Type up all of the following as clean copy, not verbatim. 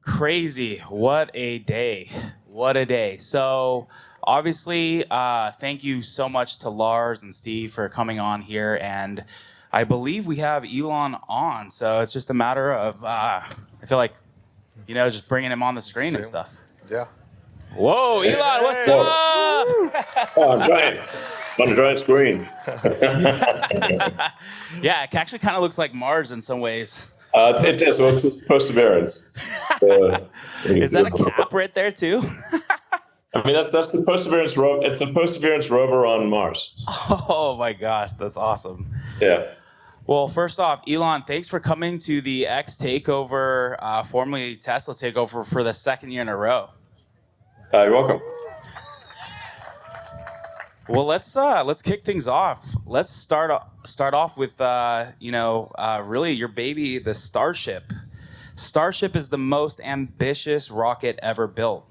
Crazy. What a day. What a day. So, obviously, thank you so much to Lars and Steve for coming on here. And I believe we have Elon on. So, it's just a matter of, I feel like, just bringing him on the screen and stuff. Yeah. Whoa, Elon, what's up? Oh, giant. On a giant screen. Yeah, it actually kind of looks like Mars in some ways. It is. Well, it's Perseverance. Is that a cap right there too? I mean, that's the Perseverance rover. It's a Perseverance rover on Mars. Oh my gosh, that's awesome. Yeah. Well, first off, Elon, thanks for coming to the X Takeover, formerly Tesla Takeover, for the second year in a row. You're welcome. Well, let's kick things off. Let's start off with really your baby, the Starship. Starship is the most ambitious rocket ever built.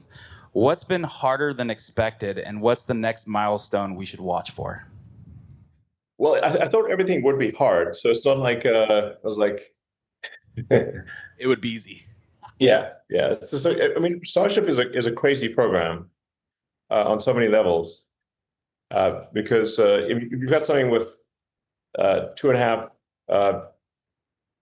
What's been harder than expected, and what's the next milestone we should watch for? Well, I thought everything would be hard, so it's not like I was like, it would be easy. Yeah. It's just, I mean, Starship is a crazy program on so many levels. Because if you've got something with 2.5,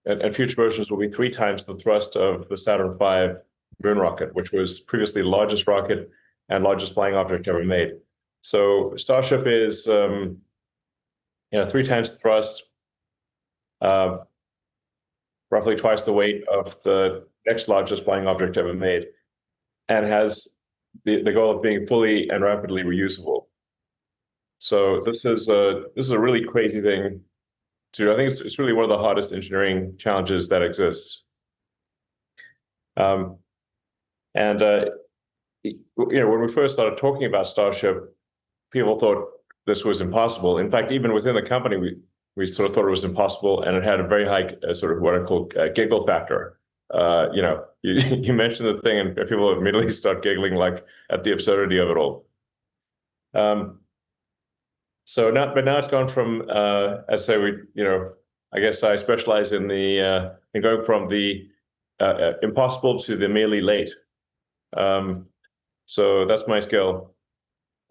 and future versions will be 3 times the thrust of the Saturn V moon rocket, which was previously the largest rocket and largest flying object ever made. So Starship is 3 times the thrust, roughly twice the weight of the next largest flying object ever made, and has the goal of being fully and rapidly reusable. So this is a really crazy thing to do. I think it's really one of the hardest engineering challenges that exists. When we first started talking about Starship, people thought this was impossible. In fact, even within the company, we sort of thought it was impossible, and it had a very high sort of what I call giggle factor. You mention the thing, and people immediately start giggling like at the absurdity of it all. So now it's gone from, I guess I specialize in going from the impossible to the merely late. So that's my skill.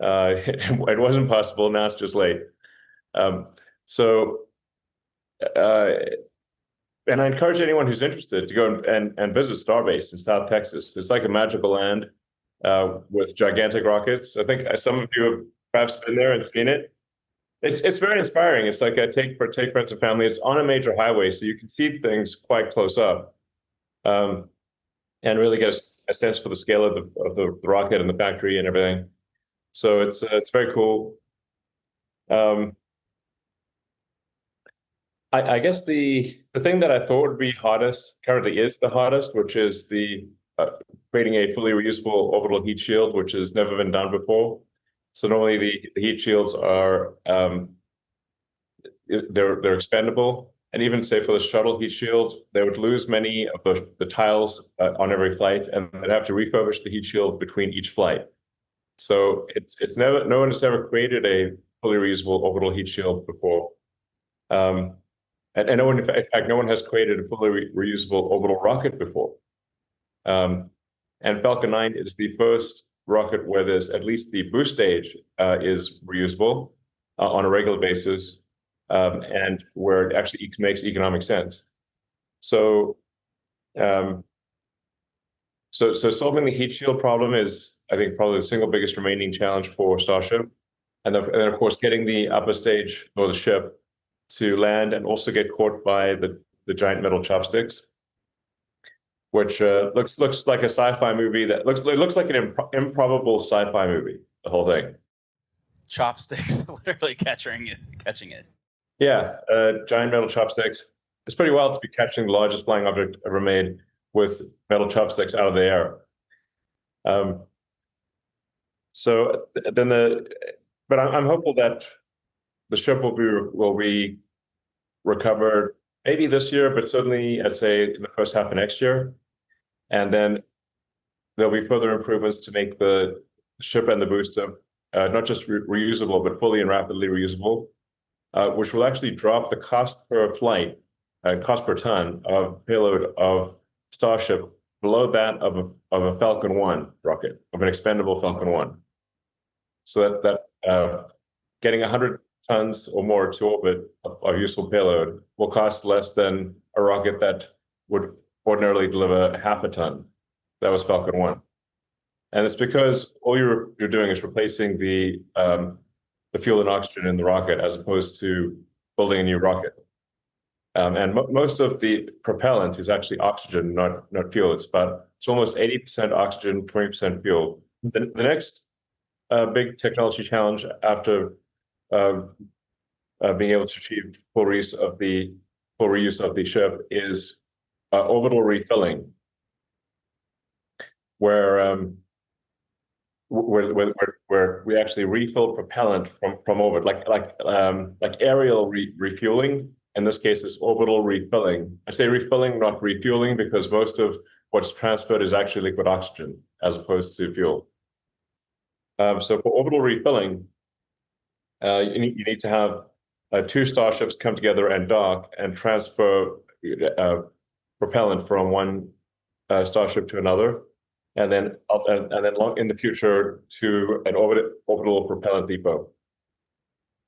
It wasn't possible, now it's just late. And I encourage anyone who's interested to go and visit Starbase in South Texas. It's like a magical land with gigantic rockets. I think some of you have perhaps been there and seen it. It's very inspiring. It's like take friends and family. It's on a major highway, so you can see things quite close up, and really get a sense for the scale of the rocket and the factory and everything. So it's very cool. I guess the thing that I thought would be hardest currently is the hardest, which is the creating a fully reusable orbital heat shield, which has never been done before. So normally the heat shields are they're expendable, and even say for the shuttle heat shield, they would lose many of the tiles on every flight, and they'd have to refurbish the heat shield between each flight. So no one has ever created a fully reusable orbital heat shield before, and no one, in fact, no one has created a fully reusable orbital rocket before. And Falcon 9 is the first rocket where there's at least the boost stage is reusable on a regular basis, and where it actually makes economic sense. So solving the heat shield problem is, I think, probably the single biggest remaining challenge for Starship, and then of course getting the upper stage or the ship to land and also get caught by the giant metal chopsticks, which looks like a sci-fi movie. It looks like an improbable sci-fi movie, the whole thing. Chopsticks, literally catching it. Yeah, giant metal chopsticks. It's pretty wild to be catching the largest flying object ever made with metal chopsticks out of the air. But I'm hopeful that the ship will be recovered maybe this year, but certainly I'd say in the first half of next year. And then there'll be further improvements to make the ship and the booster not just reusable, but fully and rapidly reusable, which will actually drop the cost per flight, cost per ton of payload of Starship below that of a Falcon 1 rocket, of an expendable Falcon 1. So that getting 100 tons or more to orbit of useful payload will cost less than a rocket that would ordinarily deliver half a ton. That was Falcon 1. And it's because all you're doing is replacing the fuel and oxygen in the rocket as opposed to building a new rocket. And most of the propellant is actually oxygen, not fuel. It's almost 80% oxygen, 20% fuel. The next big technology challenge after being able to achieve full reuse of the ship is orbital refilling, where we actually refill propellant from orbit, like aerial refueling. In this case, it's orbital refilling. I say refilling, not refueling, because most of what's transferred is actually liquid oxygen as opposed to fuel. So for orbital refilling, you need to have 2 starships come together and dock and transfer propellant from one starship to another, and then in the future to an orbital propellant depot.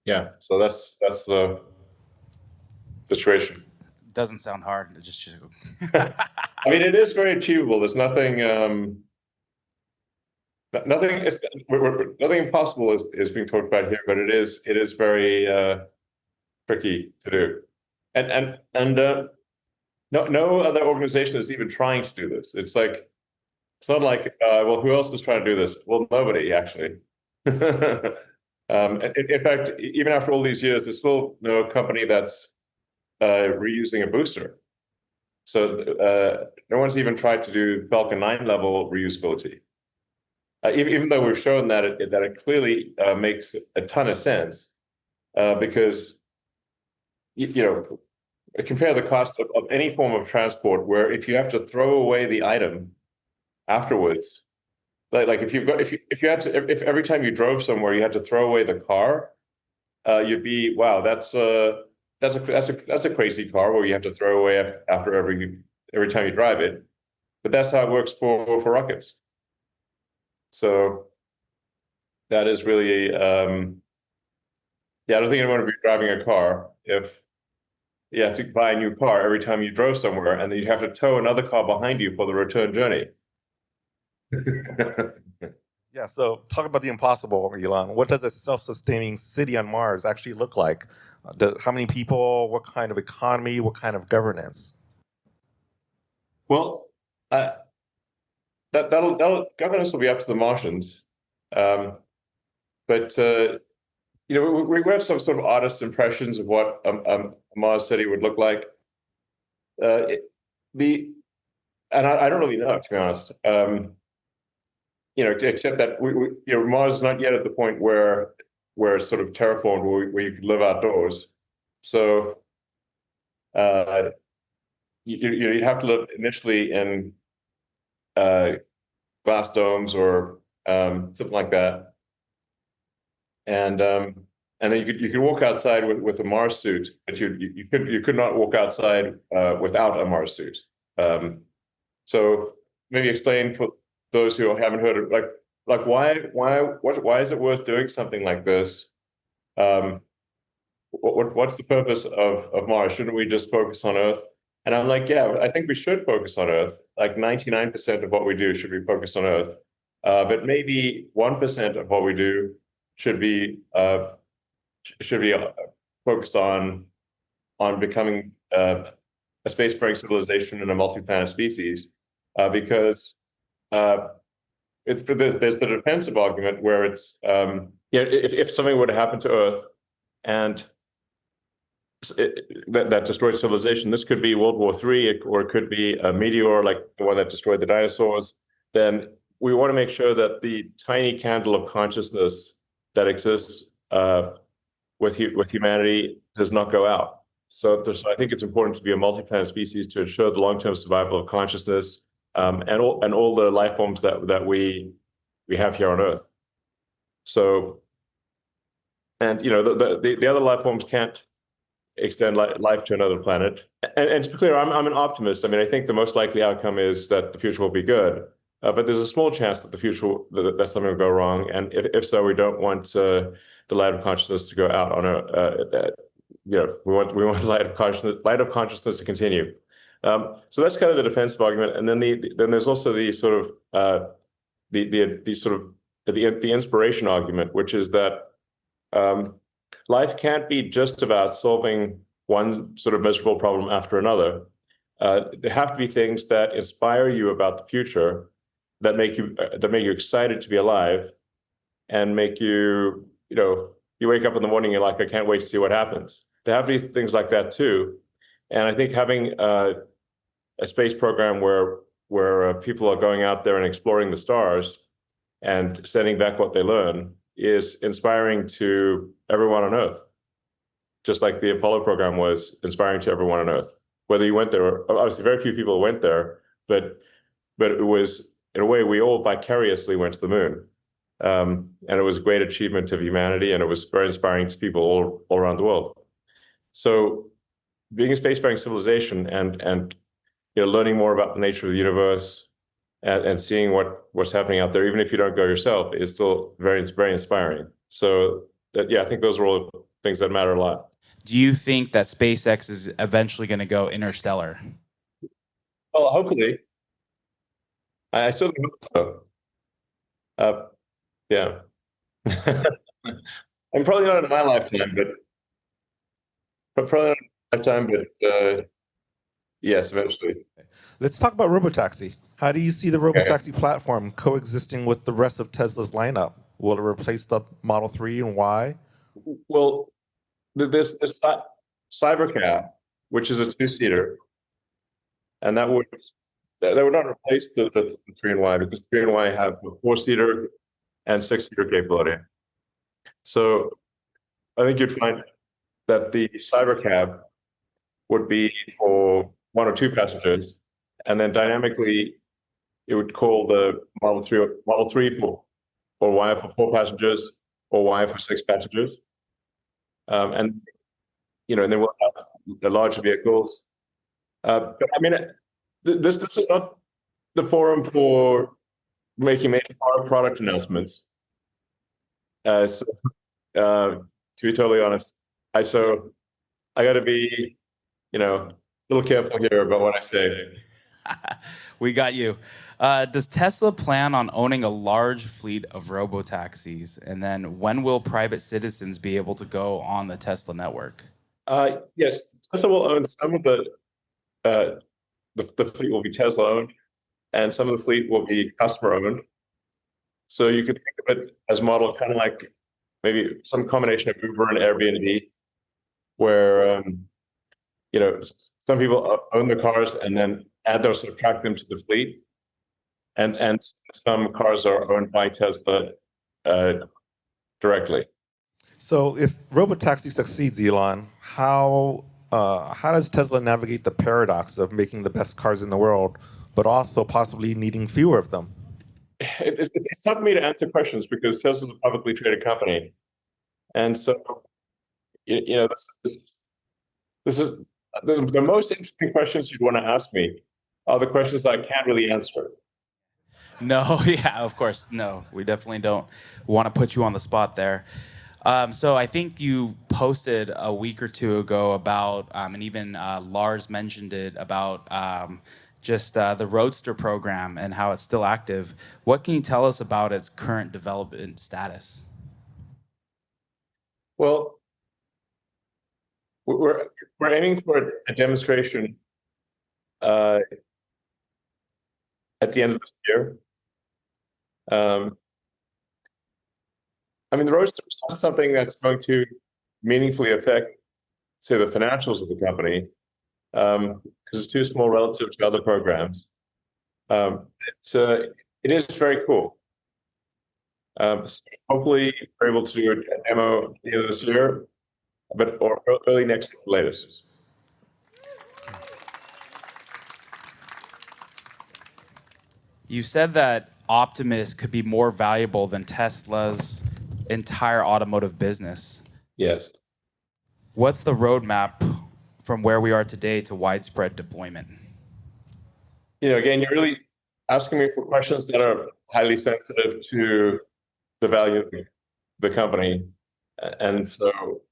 Yeah, so that's the situation. Doesn't sound hard. Just I mean, it is very achievable. There's nothing impossible is being talked about here, but it is very tricky to do. And no other organization is even trying to do this. It's not like well, who else is trying to do this? Well, nobody actually. In fact, even after all these years, there's still no company that's reusing a booster. So no one's even tried to do Falcon 9 level reusability. Even though we've shown that it clearly makes a ton of sense, because compare the cost of any form of transport, where if you have to throw away the item afterwards, like if every time you drove somewhere you had to throw away the car, you'd be, wow, that's a crazy car where you have to throw away after every time you drive it. But that's how it works for rockets. So that is really, I don't think anyone would be driving a car if you have to buy a new car every time you drove somewhere, and then you have to tow another car behind you for the return journey. Yeah, so talk about the impossible, Elon. What does a self-sustaining city on Mars actually look like? How many people, what kind of economy, what kind of governance? Well, governance will be up to the Martians. But we have some sort of artist impressions of what a Mars city would look like. And I don't really know, to be honest. Except that Mars is not yet at the point where it's sort of terraformed, where you could live outdoors. So you'd have to live initially in glass domes or something like that, and then you could walk outside with a Mars suit, but you could not walk outside without a Mars suit. So maybe explain for those who haven't heard of, like why is it worth doing something like this? What's the purpose of Mars? Shouldn't we just focus on Earth? And I'm like, yeah, I think we should focus on Earth. Like 99% of what we do should be focused on Earth, but maybe 1% of what we do should be focused on becoming a space-faring civilization and a multi-planet species, because there's the defensive argument where it's if something were to happen to Earth and that destroyed civilization, this could be World War III, or it could be a meteor like the one that destroyed the dinosaurs, then we want to make sure that the tiny candle of consciousness that exists with humanity does not go out. So I think it's important to be a multi-planet species to ensure the long-term survival of consciousness, and all the life forms that we have here on Earth. So, and the other life forms can't extend life to another planet. And to be clear, I'm an optimist. I mean, I think the most likely outcome is that the future will be good. But there's a small chance that that something will go wrong. And if so, we don't want the light of consciousness to go out on we want the light of consciousness to continue. So that's kind of the defensive argument. And then then there's also the sort of the inspiration argument, which is that life can't be just about solving one sort of miserable problem after another. There have to be things that inspire you about the future, that make you excited to be alive, and make you, you wake up in the morning, you're like, I can't wait to see what happens. There have to be things like that too. And I think having a space program where people are going out there and exploring the stars and sending back what they learn is inspiring to everyone on Earth, just like the Apollo program was inspiring to everyone on Earth. Whether you went there, or obviously very few people went there, but it was, in a way, we all vicariously went to the moon. And it was a great achievement of humanity, and it was very inspiring to people all around the world. So being a spacefaring civilization and learning more about the nature of the universe and seeing what's happening out there, even if you don't go yourself, is still very inspiring. So I think those are all things that matter a lot. Do you think that SpaceX is eventually going to go interstellar? Well, hopefully. I certainly hope so. Yeah. I'm probably not in my lifetime, but probably not in my lifetime, but yes, eventually. Let's talk about Robotaxi. How do you see the Robotaxi platform coexisting with the rest of Tesla's lineup? Will it replace the Model 3, and why? Well, this Cybercab, which is a two-seater, and that would not replace the 3 and Y, because 3 and Y have a 4-seater and 6-seater capability. So I think you'd find that the Cybercab would be for 1 or 2 passengers, and then dynamically it would call the Model 3 for Y for 4 passengers, or Y for 6 passengers. And then we'll have the larger vehicles. But I mean, this is not the forum for making major product announcements. So to be totally honest, I got to be, a little careful here about what I say. We got you. Does Tesla plan on owning a large fleet of robotaxis? And then when will private citizens be able to go on the Tesla network? Yes, Tesla will own some of the fleet will be Tesla owned, and some of the fleet will be customer owned. So you could think of it as a model kind of like maybe some combination of Uber and Airbnb, where some people own the cars and then add or subtract them to the fleet, and some cars are owned by Tesla directly. So if Robotaxi succeeds, Elon, how does Tesla navigate the paradox of making the best cars in the world, but also possibly needing fewer of them? It's tough for me to answer questions because Tesla's a publicly traded company, and so this is the most interesting questions you'd want to ask me are the questions I can't really answer. No, yeah, of course. No, we definitely don't want to put you on the spot there. So I think you posted a week or two ago about, and even Lars mentioned it, about just the Roadster program and how it's still active. What can you tell us about its current development status? Well, we're aiming for a demonstration at the end of this year. I mean, the Roadster is not something that's going to meaningfully affect, say, the financials of the company, because it's too small relative to other programs. It is very cool. So hopefully, we're able to do a demo at the end of this year, or early next year, latest. You said that Optimus could be more valuable than Tesla's entire automotive business. Yes. What's the roadmap from where we are today to widespread deployment? Again, you're really asking me for questions that are highly sensitive to the value of the company. And so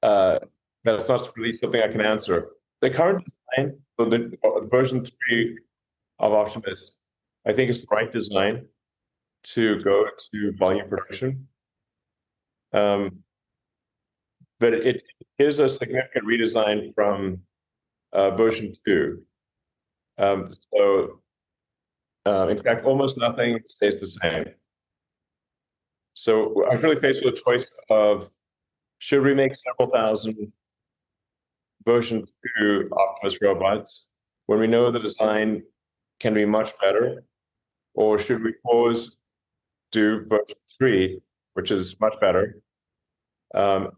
that's not really something I can answer. The current design, so the version 3 of Optimus, I think is the right design to go to volume production. But it is a significant redesign from version 2. In fact, almost nothing stays the same. So I'm really faced with a choice of, should we make several thousand version 2 Optimus robots when we know the design can be much better? Or should we pause, do version 3, which is much better? And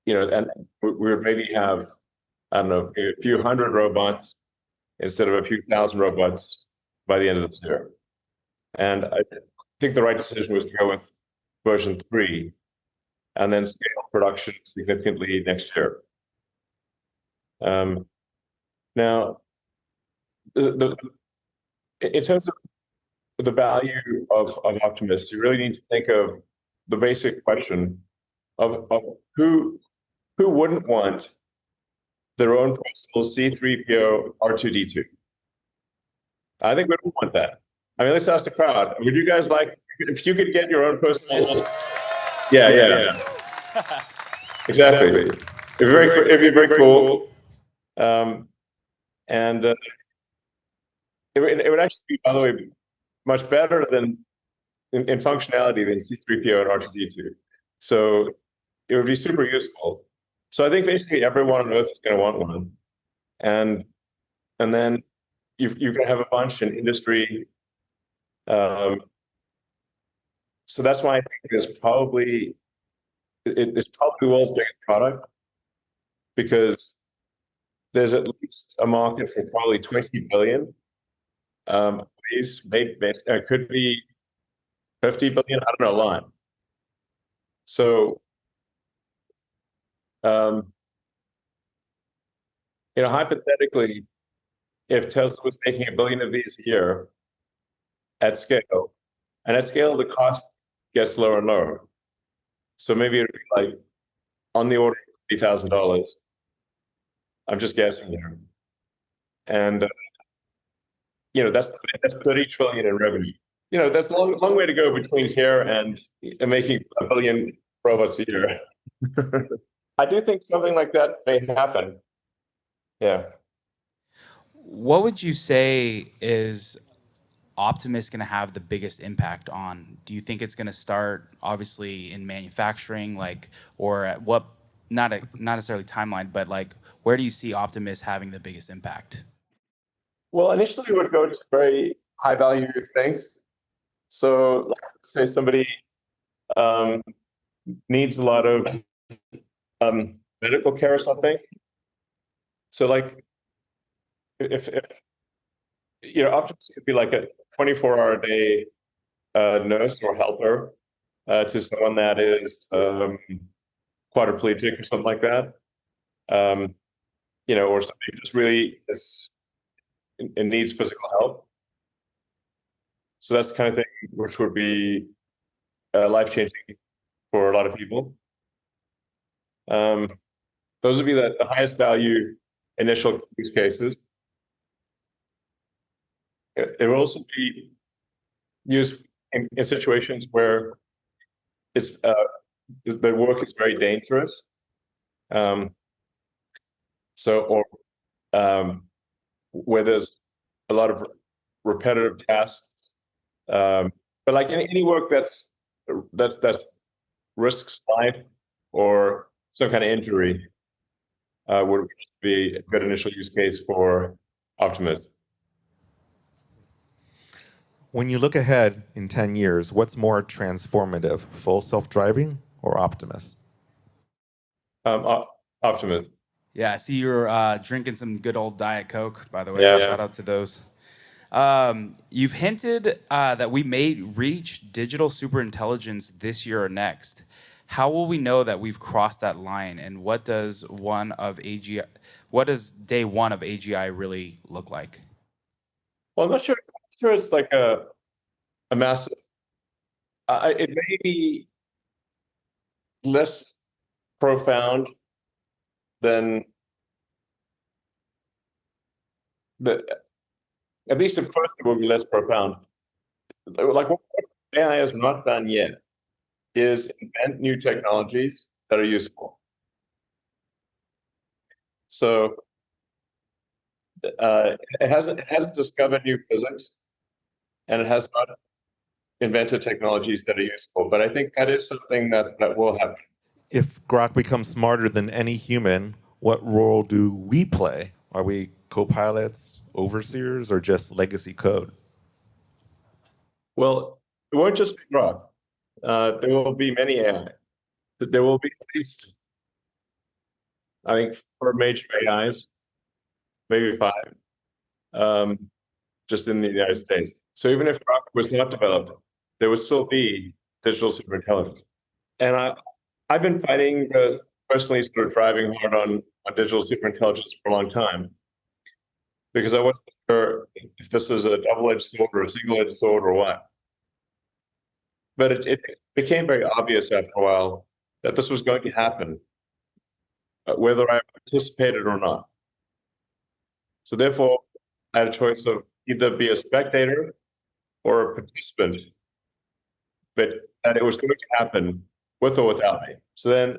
we would maybe have, I don't know, a few hundred robots instead of a few thousand robots by the end of this year. And I think the right decision was to go with version 3 and then scale production significantly next year. Now, in terms of the value of Optimus, you really need to think of the basic question of who wouldn't want their own personal C-3PO R2-D2. I think we don't want that. I mean, let's ask the crowd. Would you guys like, if you could get your own personal? Yeah. Exactly. It'd be very cool. And it would actually be, by the way, much better than in functionality than C-3PO and R2-D2. So it would be super useful. So I think basically everyone on Earth is going to want one, and then you're going to have a bunch in industry. So that's why I think it's probably the world's biggest product, because there's at least a market for probably 20 billion. These could be 50 billion. I don't know, a lot. So, hypothetically, if Tesla was making 1 billion of these a year at scale, and at scale, the cost gets lower and lower. So maybe it'd be like on the order of $50,000. I'm just guessing here. And, that's 30 trillion in revenue. That's a long way to go between here and making 1 billion robots a year. I do think something like that may happen. Yeah. What would you say is Optimus going to have the biggest impact on? Do you think it's going to start obviously in manufacturing, or at what, not necessarily timeline, but where do you see Optimus having the biggest impact? Well, initially we would go to very high value things. So let's say somebody needs a lot of medical care or something. So if Optimus could be like a 24-hour-a-day nurse or helper to someone that is quadriplegic or something like that, or somebody who just really is and needs physical help. So that's the kind of thing which would be life-changing for a lot of people. Those would be the highest value initial use cases. It will also be used in situations where the work is very dangerous. Where there's a lot of repetitive tasks, but like any work that's risks life or some kind of injury would be a good initial use case for Optimus. When you look ahead in 10 years, what's more transformative, full self-driving or Optimus? Optimus. Yeah, I see you're drinking some good old Diet Coke, by the way. Yeah. Shout out to those. You've hinted that we may reach digital superintelligence this year or next. how will we know that we've crossed that line? And what does day one of AGI really look like? Well, I'm not sure it's like a massive. It may be less profound than at least at first it will be less profound. Like what AI has not done yet is invent new technologies that are useful. So it hasn't discovered new physics, and it has not invented technologies that are useful. But I think that is something that will happen. If Grok becomes smarter than any human, what role do we play? Are we co-pilots, overseers, or just legacy code? Well, it won't just be Grok. There will be many AI. There will be at least, I think, 4 major AIs, maybe 5, just in the United States. So even if Grok was not developed, there would still be digital superintelligence. And I've been fighting, personally sort of driving hard on digital superintelligence for a long time, because I wasn't sure if this is a double-edged sword or a single-edged sword or what. But it became very obvious after a while that this was going to happen, whether I participated or not. So therefore, I had a choice of either be a spectator or a participant, but that it was going to happen with or without me. So then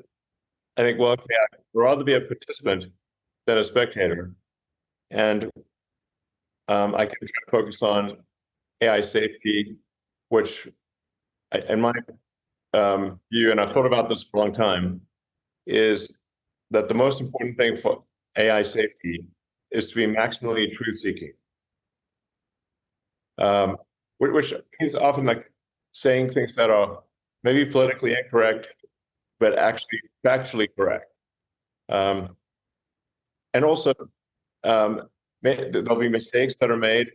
I think, well, okay, I'd rather be a participant than a spectator. And I can try to focus on AI safety, which, in my view, and I've thought about this for a long time, is that the most important thing for AI safety is to be maximally truth-seeking, which means often like saying things that are maybe politically incorrect, but actually factually correct. And also, there'll be mistakes that are made,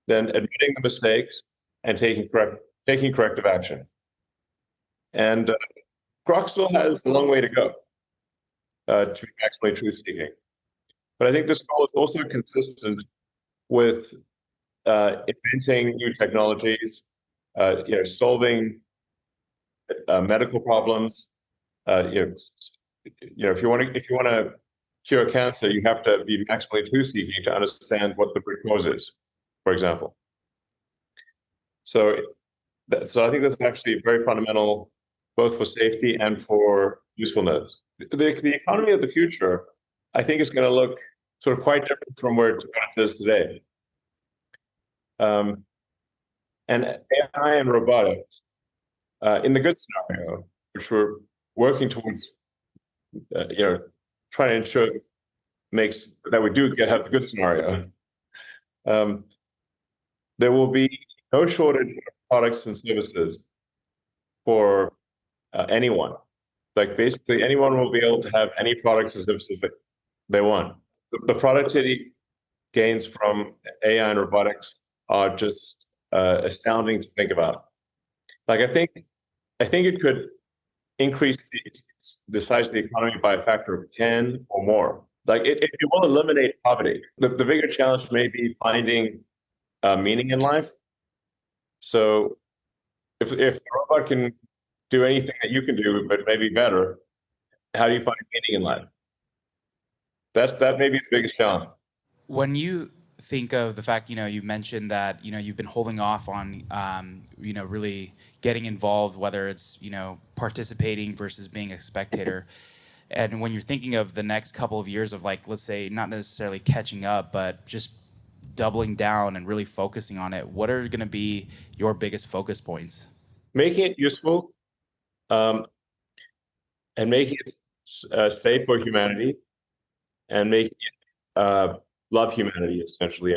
then admitting the mistakes and taking corrective action. And Grok still has a long way to go to be maximally truth-seeking. But I think this goal is also consistent with inventing new technologies, solving medical problems. If you want to cure cancer, you have to be maximally truth-seeking to understand what the root cause is, for example. So I think that's actually very fundamental, both for safety and for usefulness. The economy of the future, I think, is going to look sort of quite different from where it is today. And AI and robotics, in the good scenario, which we're working towards, trying to ensure makes that we do have the good scenario, there will be no shortage of products and services for anyone. Like basically anyone will be able to have any products and services that they want. The productivity gains from AI and robotics are just astounding to think about. Like I think it could increase the size of the economy by a factor of 10 or more. Like it will eliminate poverty. The bigger challenge may be finding meaning in life. So if the robot can do anything that you can do, but maybe better, how do you find meaning in life? That may be the biggest challenge. When you think of the fact, you mentioned that, you've been holding off on, really getting involved, whether it's, participating versus being a spectator. And when you're thinking of the next couple of years of, like, let's say, not necessarily catching up, but just doubling down and really focusing on it, what are going to be your biggest focus points? Making it useful, and making it safe for humanity, and making it love humanity, essentially.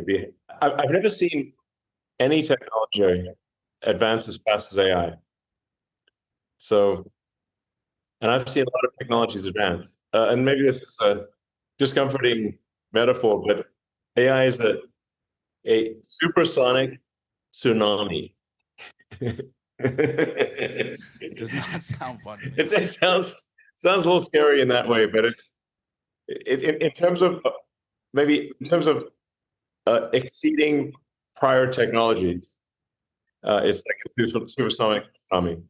I've never seen any technology advance as fast as AI. So, and I've seen a lot of technologies advance. And maybe this is a discomforting metaphor, but AI is a supersonic tsunami. It does not sound fun. It sounds a little scary in that way, but in terms of exceeding prior technologies, it's like a supersonic economy.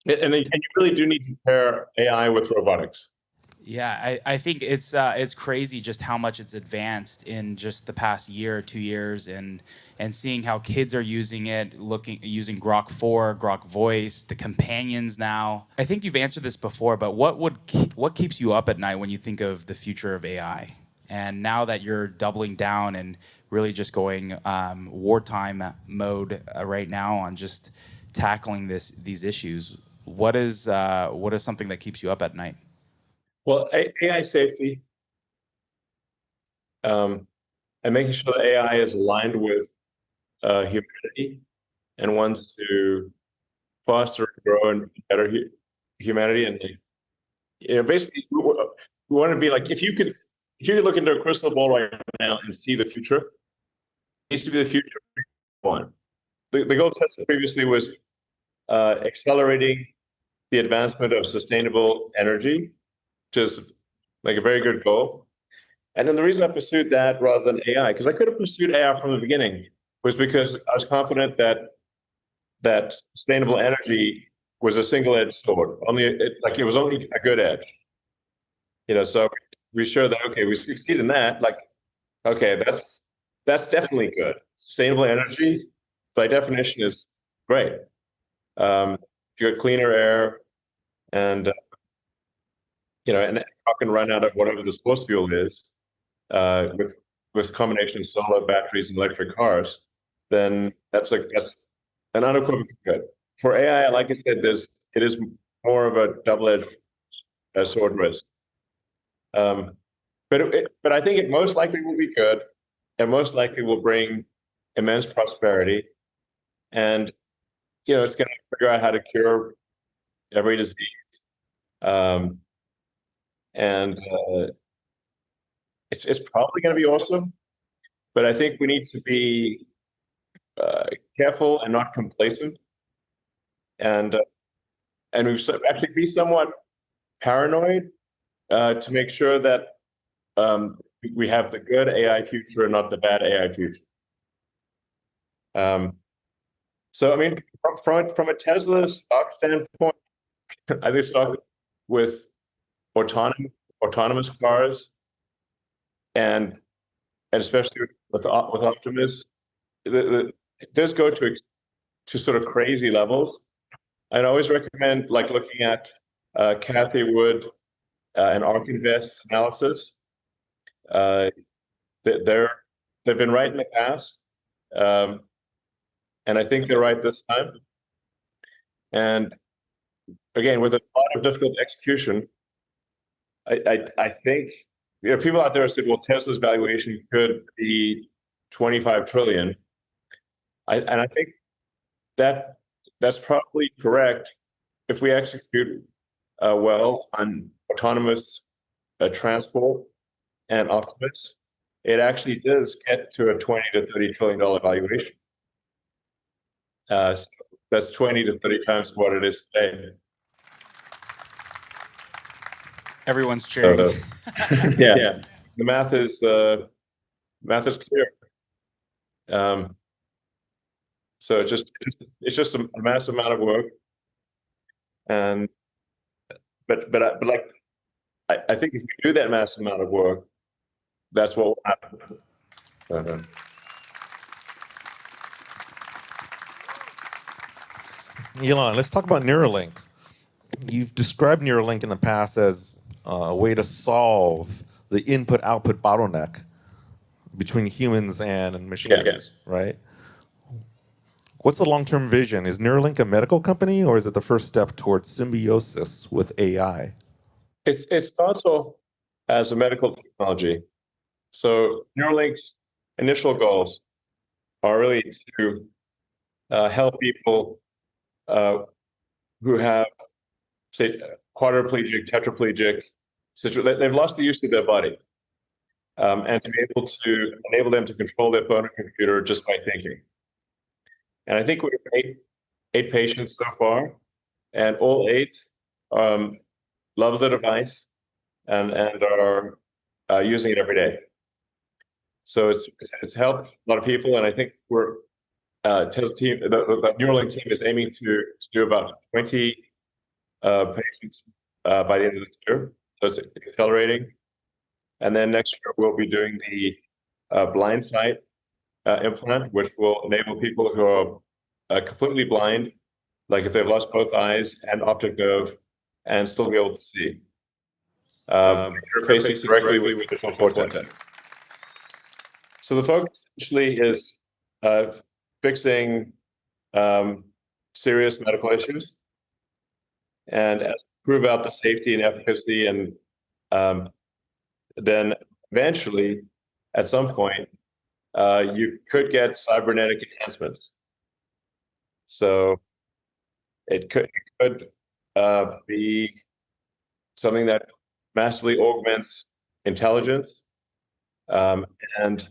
And you really do need to pair AI with robotics. Yeah, I think it's crazy just how much it's advanced in just the past year or 2 years, and seeing how kids are using it, using Grok 4, Grok Voice, the companions now. I think you've answered this before, but what keeps you up at night when you think of the future of AI? And now that you're doubling down and really just going wartime mode right now on just tackling these issues, what is something that keeps you up at night? Well, AI safety, and making sure that AI is aligned with humanity and wants to foster and grow and better humanity. And basically, we want to be like, if you could look into a crystal ball right now and see the future, it needs to be the future one. The goal tested previously was accelerating the advancement of sustainable energy, which is like a very good goal. And then the reason I pursued that rather than AI, because I could have pursued AI from the beginning, was because I was confident that sustainable energy was a single-edged sword. It was only a good edge. So we showed that, okay, we succeed in that. Like, okay, that's definitely good. Sustainable energy, by definition, is great. You got cleaner air, and and I can run out of whatever the source fuel is, with combination of solar batteries and electric cars, then that's an unequivocal good. For AI, like I said, it is more of a double-edged sword risk. But I think it most likely will be good, and most likely will bring immense prosperity, and it's going to figure out how to cure every disease. And it's probably going to be awesome, but I think we need to be careful and not complacent, and we've actually be somewhat paranoid to make sure that we have the good AI future and not the bad AI future. So I mean, from a Tesla stock standpoint, I think stock with autonomous cars, and especially with Optimus, it does go to sort of crazy levels. I'd always recommend looking at Cathie Wood and ARK Invest's analysis. They've been right in the past, and I think they're right this time. And again, with a lot of difficult execution, I think people out there said, well, Tesla's valuation could be 25 trillion. And I think that's probably correct if we execute well on autonomous transport and Optimus. It actually does get to a $20 to $30 trillion valuation. So that's 20 to 30 times what it is today. Everyone's cheering. Yeah. The math is clear. So it's just a massive amount of work, and but I think if you do that massive amount of work, that's what will happen. Elon, let's talk about Neuralink. You've described Neuralink in the past as a way to solve the input-output bottleneck between humans and machines, right? What's the long-term vision? Is Neuralink a medical company, or is it the first step towards symbiosis with AI? It starts off as a medical technology. So Neuralink's initial goals are really to help people who have, say, quadriplegic, tetraplegic, they've lost the use of their body, and to be able to enable them to control their phone and computer just by thinking. And I think 8 patients so far, and all 8 love the device and are using it every day. So it's helped a lot of people, and I think we're Tesla team, the Neuralink team is aiming to do about 20 patients by the end of the year. So it's accelerating, and then next year we'll be doing the blind sight implant, which will enable people who are completely blind, like if they've lost both eyes and optic nerve, and still be able to see. Interfacing directly with the visual cortex. So the focus essentially is fixing serious medical issues, and as prove out the safety and efficacy, and then eventually, at some point, you could get cybernetic enhancements. So it could be something that massively augments intelligence and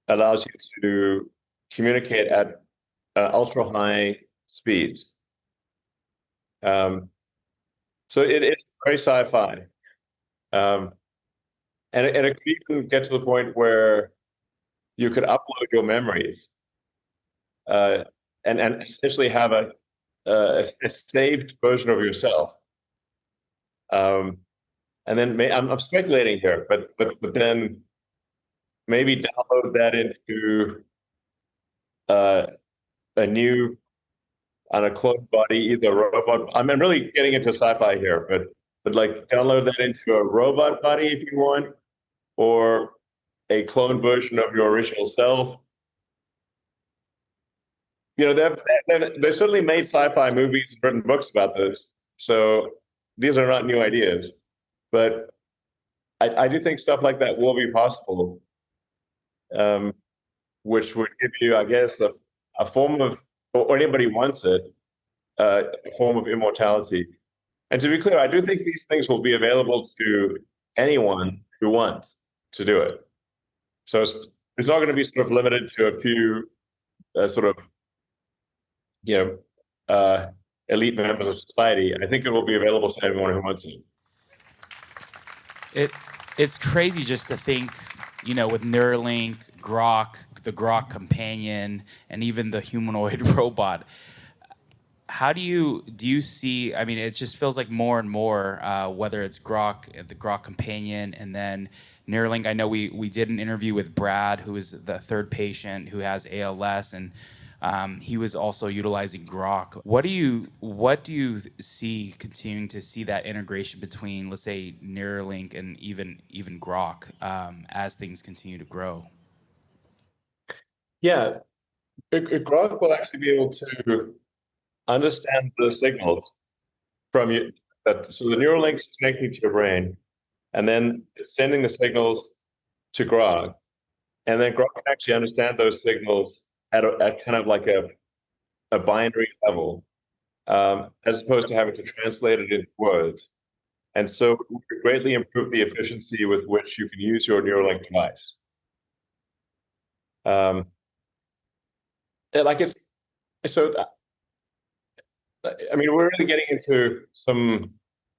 allows you to communicate at ultra high speeds. So it's very sci-fi, and it could even get to the point where you could upload your memories and essentially have a saved version of yourself. And then I'm speculating here, but then maybe download that into a new, on a cloned body, either robot. I'm really getting into sci-fi here, but like download that into a robot body if you want, or a cloned version of your original self. You know, they've certainly made sci-fi movies and written books about this, so these are not new ideas. But I do think stuff like that will be possible, which would give you, I guess, a form of, or anybody wants it, a form of immortality. And to be clear, I do think these things will be available to anyone who wants to do it. So it's not going to be sort of limited to a few sort of, elite members of society. I think it will be available to everyone who wants it. It's crazy just to think, with Neuralink, Grok, the Grok companion, and even the humanoid robot. How do you see? I mean, it just feels like more and more, whether it's Grok, the Grok companion, and then Neuralink. I know we did an interview with Brad, who is the third patient who has ALS, and he was also utilizing Grok. What do you see continuing to see that integration between, let's say, Neuralink and even Grok as things continue to grow? Yeah, Grok will actually be able to understand the signals from you. So the Neuralink is connecting to your brain, and then it's sending the signals to Grok, and then Grok can actually understand those signals at kind of like a binary level, as opposed to having to translate it into words. And so it will greatly improve the efficiency with which you can use your Neuralink device. I mean, we're really getting into some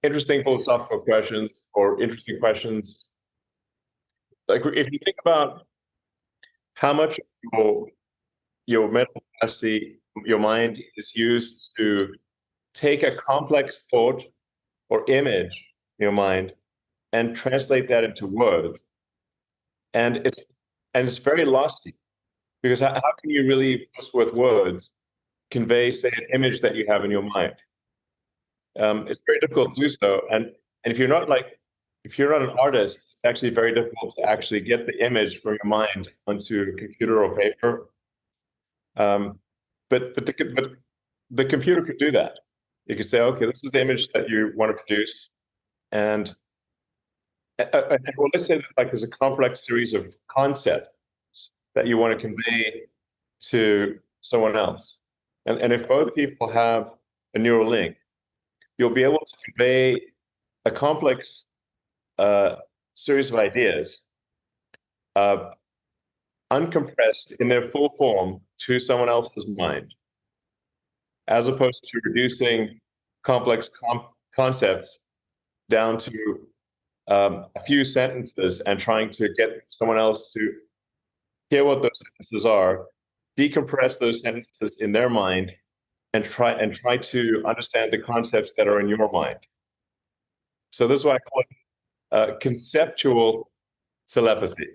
interesting philosophical questions, or interesting questions. Like, if you think about how much your mental capacity, your mind is used to take a complex thought or image in your mind and translate that into words, and it's very losty, because how can you really, just with words, convey, say, an image that you have in your mind? It's very difficult to do so, and if you're not an artist, it's actually very difficult to actually get the image from your mind onto computer or paper. But the computer could do that. You could say, okay, this is the image that you want to produce, and well, let's say that, like, there's a complex series of concepts that you want to convey to someone else. And if both people have a neural link, you'll be able to convey a complex series of ideas, uncompressed in their full form, to someone else's mind. as opposed to reducing complex concepts down to a few sentences and trying to get someone else to hear what those sentences are, decompress those sentences in their mind, and try to understand the concepts that are in your mind. So this is why I call it conceptual telepathy.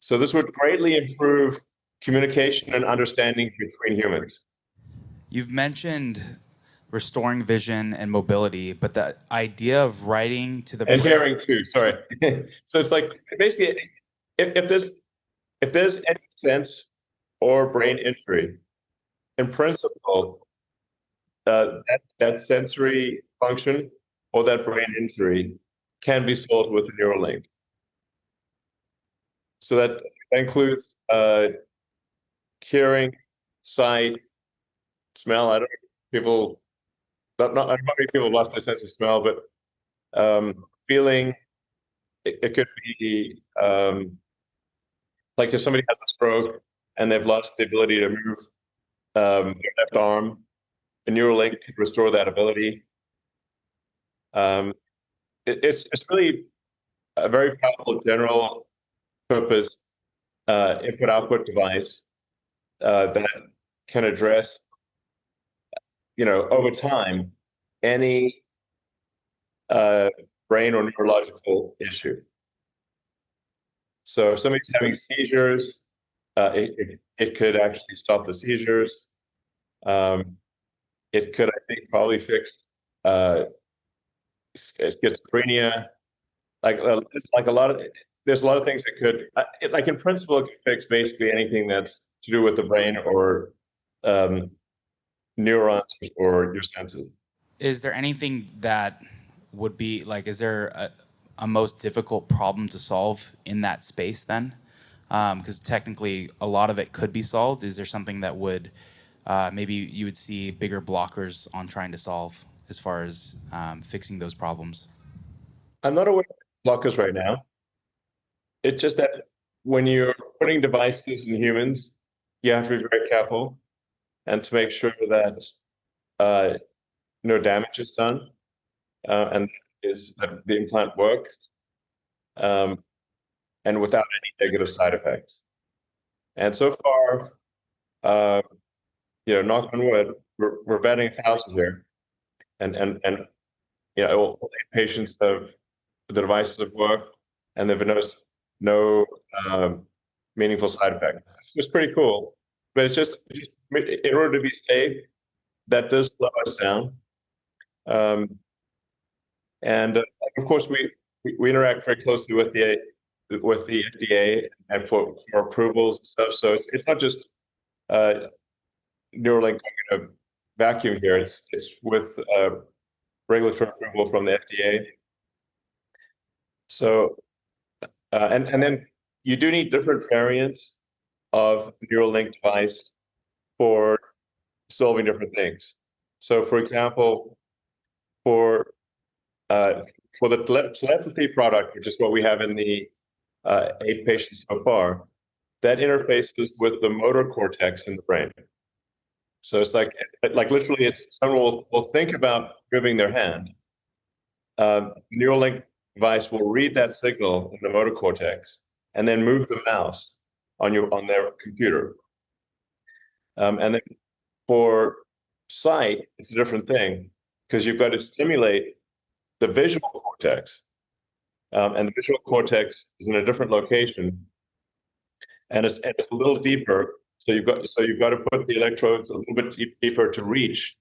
So this would greatly improve communication and understanding between humans. You've mentioned restoring vision and mobility, but the idea of writing to the And hearing too, sorry. So it's like basically if there's any sense or brain injury, in principle, that sensory function or that brain injury can be solved with a Neuralink. So that includes hearing, sight, smell. I don't know if people, not many people have lost their sense of smell, but feeling. It could be like if somebody has a stroke and they've lost the ability to move their left arm, a Neuralink could restore that ability. It's really a very powerful general purpose input-output device that can address, over time, any brain or neurological issue. So if somebody's having seizures, it could actually stop the seizures. It could, I think, probably fix schizophrenia. There's a lot of things that could, like in principle, it could fix basically anything that's to do with the brain or neurons or your senses. Is there anything that would be like, is there a most difficult problem to solve in that space then? Because technically a lot of it could be solved. Is there something that would, maybe you would see bigger blockers on trying to solve as far as fixing those problems? I'm not aware of blockers right now. It's just that when you're putting devices in humans, you have to be very careful and to make sure that no damage is done and that the implant works and without any negative side effects. And so far, knock on wood, we're batting 1,000 here, and patients have the devices have worked and they've noticed no meaningful side effects. It's pretty cool, but it's just in order to be safe, that does slow us down. And of course, we interact very closely with the FDA and for approvals and stuff. So it's not just Neuralink in a vacuum here. It's with regulatory approval from the FDA. So and then you do need different variants of Neuralink device for solving different things. So, for example, for the telepathy product, which is what we have in the 8 patients so far, that interfaces with the motor cortex in the brain. So it's like literally, it's someone will think about moving their hand. Neuralink device will read that signal in the motor cortex and then move the mouse on their computer. And then for sight, it's a different thing because you've got to stimulate the visual cortex, and the visual cortex is in a different location, and it's a little deeper. So you've got to put the electrodes a little bit deeper to reach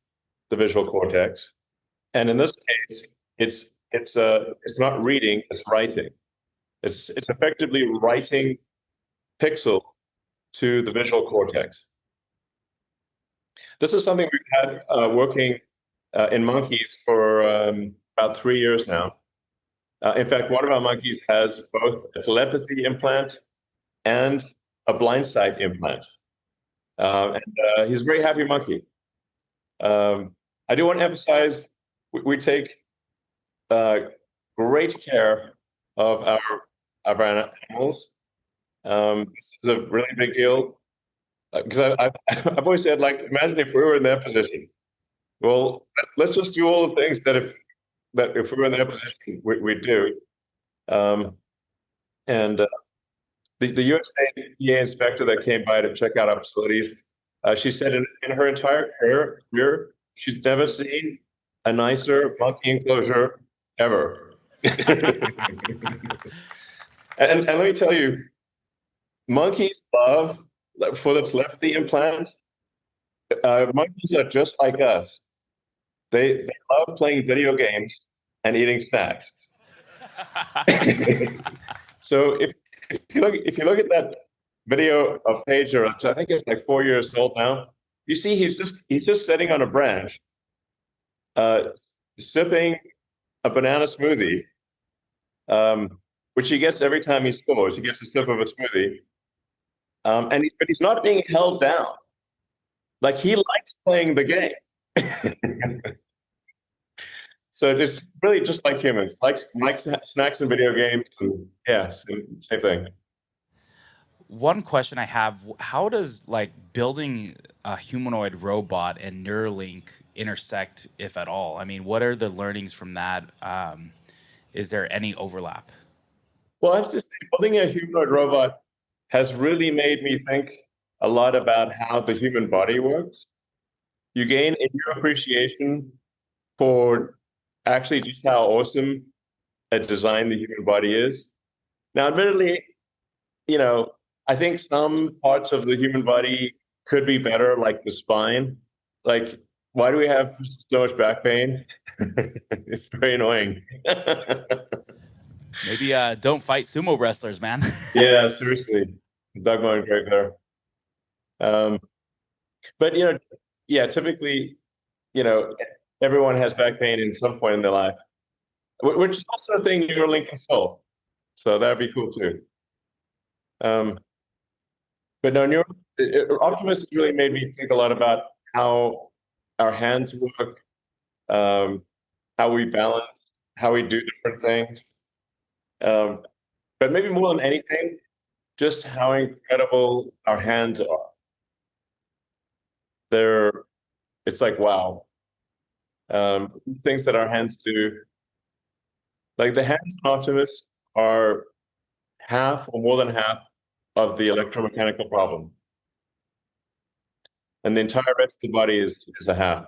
the visual cortex. And in this case, it's not reading, it's writing. It's effectively writing pixel to the visual cortex. This is something we've had working in monkeys for about 3 years now. In fact, one of our monkeys has both a telepathy implant and a blind sight implant. And he's a very happy monkey. I do want to emphasize we take great care of our animals. This is a really big deal. because I've always said, like, imagine if we were in their position. Well, let's just do all the things that if we were in their position, we'd do. And the USDA inspector that came by to check out our facilities, she said in her entire career, she's never seen a nicer monkey enclosure ever. And let me tell you, monkeys love, for the telepathy implant, monkeys are just like us. They love playing video games and eating snacks. So if you look at that video of Pager, which I think it's like 4 years old now, you see he's just sitting on a branch, sipping a banana smoothie, which he gets every time he scores. He gets a sip of a smoothie, but he's not being held down. Like, he likes playing the game. So it's really just like humans, like snacks and video games, and yeah, same thing. One question I have: how does like building a humanoid robot and Neuralink intersect, if at all? I mean, what are the learnings from that? Is there any overlap? Well, I have to say, building a humanoid robot has really made me think a lot about how the human body works. You gain a new appreciation for actually just how awesome a design the human body is. Now, admittedly, I think some parts of the human body could be better, like the spine. Like, why do we have so much back pain? It's very annoying. Maybe don't fight sumo wrestlers, man. Yeah, seriously. Dug my own grave there. But yeah, typically, everyone has back pain in some point in their life, which is also a thing Neuralink can solve. So that'd be cool too. But no, Optimus has really made me think a lot about how our hands work, how we balance, how we do different things. But maybe more than anything, just how incredible our hands are. It's like, wow. Things that our hands do, like the hands on Optimus are half or more than half of the electromechanical problem. And the entire rest of the body is a half.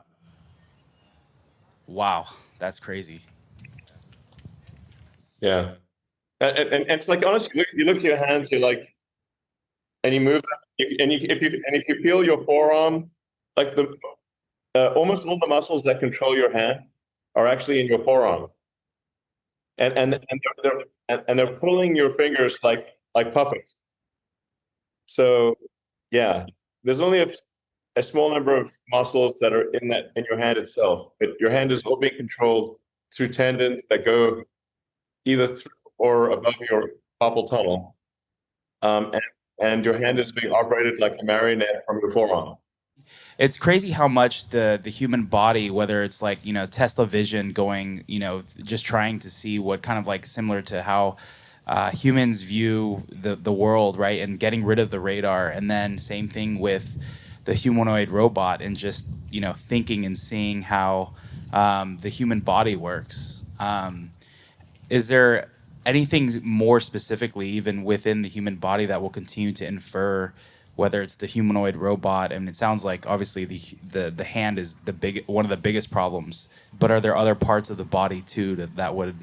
Wow, that's crazy. Yeah. And it's like, honestly, you look at your hands, you're like, and you move, if you feel your forearm, like almost all the muscles that control your hand are actually in your forearm, and they're pulling your fingers like puppets. So yeah, there's only a small number of muscles that are in your hand itself, but your hand is all being controlled through tendons that go either through or above your carpal tunnel, and your hand is being operated like a marionette from your forearm. It's crazy how much the human body, whether it's like, Tesla vision going, just trying to see what kind of like similar to how humans view the world, right? And getting rid of the radar. And then same thing with the humanoid robot and just, thinking and seeing how the human body works. Is there anything more specifically, even within the human body, that will continue to infer whether it's the humanoid robot? I mean, it sounds like obviously the hand is one of the biggest problems, but are there other parts of the body too that would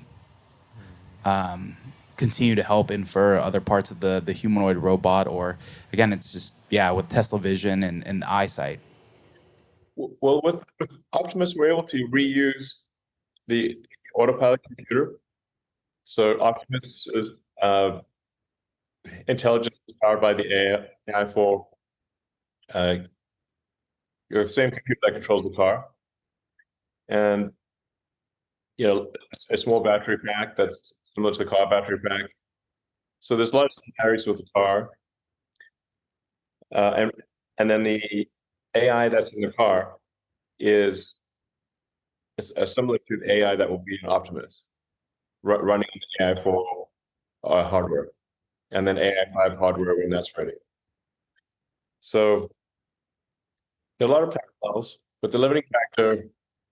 continue to help infer other parts of the humanoid robot? Or again, it's just with Tesla vision and eyesight. Well, with Optimus, we're able to reuse the autopilot computer. So Optimus is intelligence is powered by the AI for the same computer that controls the car, and a small battery pack that's similar to the car battery pack. So there's a lot of similarities with the car, and then the AI that's in the car is similar to the AI that will be in Optimus, running the AI4 hardware, and then AI5 hardware when that's ready. So there are a lot of parallels, but the limiting factor